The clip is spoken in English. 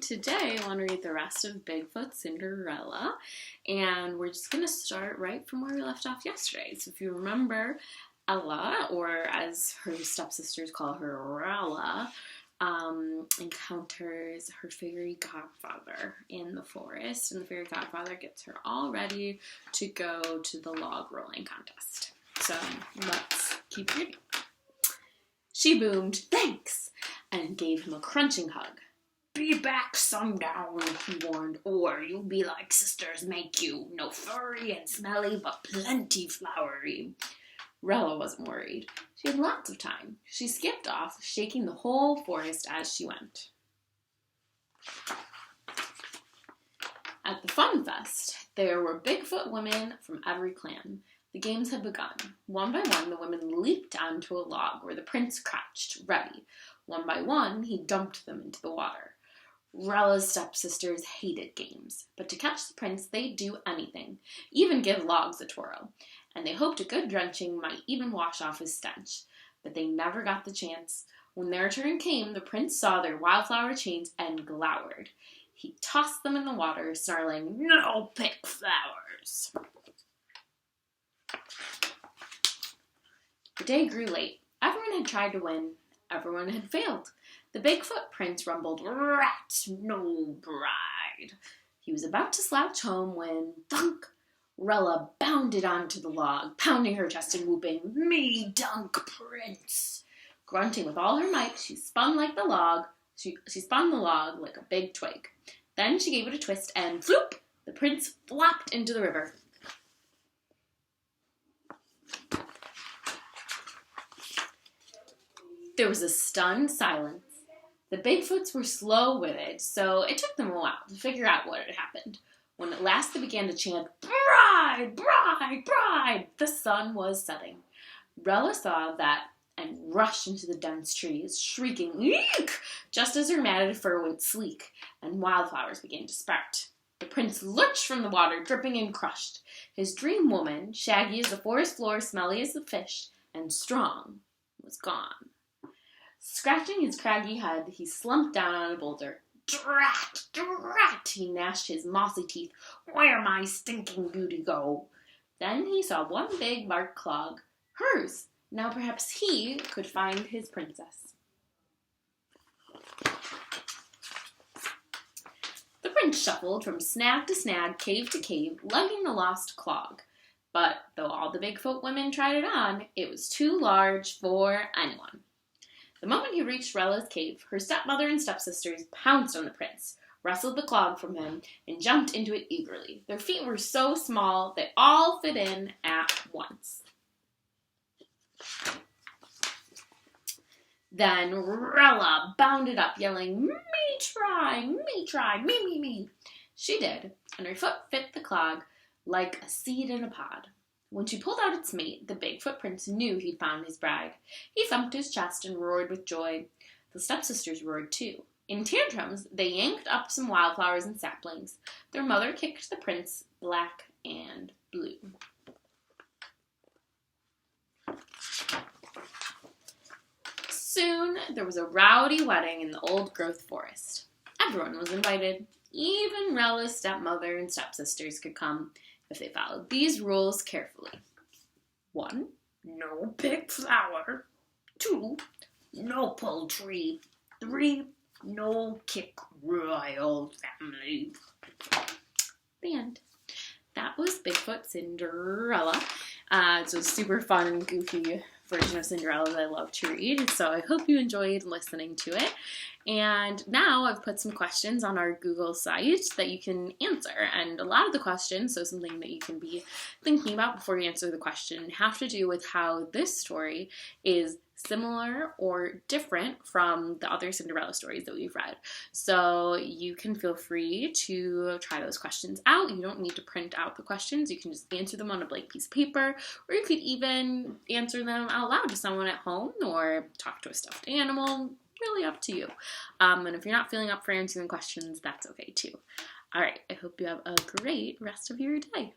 today I want to read the rest of Bigfoot, Cinderrrrrella, and we're just going to start right from where we left off yesterday. So if you remember, Ella, or as her stepsisters call her, Rella, encounters her fairy godfather in the forest, and the fairy godfather gets her all ready to go to the log rolling contest. So let's keep reading. She boomed, "Thanks!" and gave him a crunching hug. "Be back sundown," he warned, "or you'll be like sisters make you, no furry and smelly, but plenty flowery." Rella wasn't worried. She had lots of time. She skipped off, shaking the whole forest as she went. At the Fun Fest, there were Bigfoot women from every clan. The games had begun. One by one, the women leaped onto a log where the prince crouched, ready. One by one, he dumped them into the water. Rella's stepsisters hated games, but to catch the prince, they'd do anything, even give logs a twirl, and they hoped a good drenching might even wash off his stench. But they never got the chance. When their turn came, the prince saw their wildflower chains and glowered. He tossed them in the water, snarling, "No pick flowers!" The day grew late. Everyone had tried to win. Everyone had failed. The Bigfoot prince rumbled, "Rat, no bride." He was about to slouch home when, thunk, Rella bounded onto the log, pounding her chest and whooping, "Me dunk, prince!" Grunting with all her might, she spun like the log. She spun the log like a big twig. Then she gave it a twist and, floop, the prince flopped into the river. There was a stunned silence. The Bigfoots were slow-witted, so it took them a while to figure out what had happened. When at last they began to chant, "Bride, bride, bride," the sun was setting. Rella saw that and rushed into the dense trees, shrieking, "Eek!" just as her matted fur went sleek, and wildflowers began to sprout. The prince lurched from the water, dripping and crushed. His dream woman, shaggy as the forest floor, smelly as the fish, and strong, was gone. Scratching his craggy head, he slumped down on a boulder. "Drat! Drat!" he gnashed his mossy teeth. "Where my stinking beauty go?" Then he saw one big bark clog. Hers! Now perhaps he could find his princess. The prince shuffled from snag to snag, cave to cave, lugging the lost clog. But though all the Bigfoot women tried it on, it was too large for anyone. The moment he reached Rella's cave, her stepmother and stepsisters pounced on the prince, wrestled the clog from him, and jumped into it eagerly. Their feet were so small, they all fit in at once. Then Rella bounded up, yelling, me try, me. She did, and her foot fit the clog like a seed in a pod. When she pulled out its mate, the Bigfoot prince knew he'd found his bride. He thumped his chest and roared with joy. The stepsisters roared too. In tantrums, they yanked up some wildflowers and saplings. Their mother kicked the prince black and blue. Soon, there was a rowdy wedding in the old-growth forest. Everyone was invited. Even Rella's stepmother and stepsisters could come if they followed these rules carefully. 1, no pick flower. 2, no pull tree. 3, no kick royal family. The end. That was Bigfoot, Cinderrrrrella. It's a super fun and goofy version of Cinderella that I love to read, so I hope you enjoyed listening to it. And now I've put some questions on our Google site that you can answer, and a lot of the questions, so something that you can be thinking about before you answer the question, have to do with how this story is similar or different from the other Cinderella stories that we've read. So you can feel free to try those questions out. You don't need to print out the questions. You can just answer them on a blank piece of paper, or you could even answer them out loud to someone at home or talk to a stuffed animal. Really up to you. And if you're not feeling up for answering the questions, that's okay too. All right, I hope you have a great rest of your day.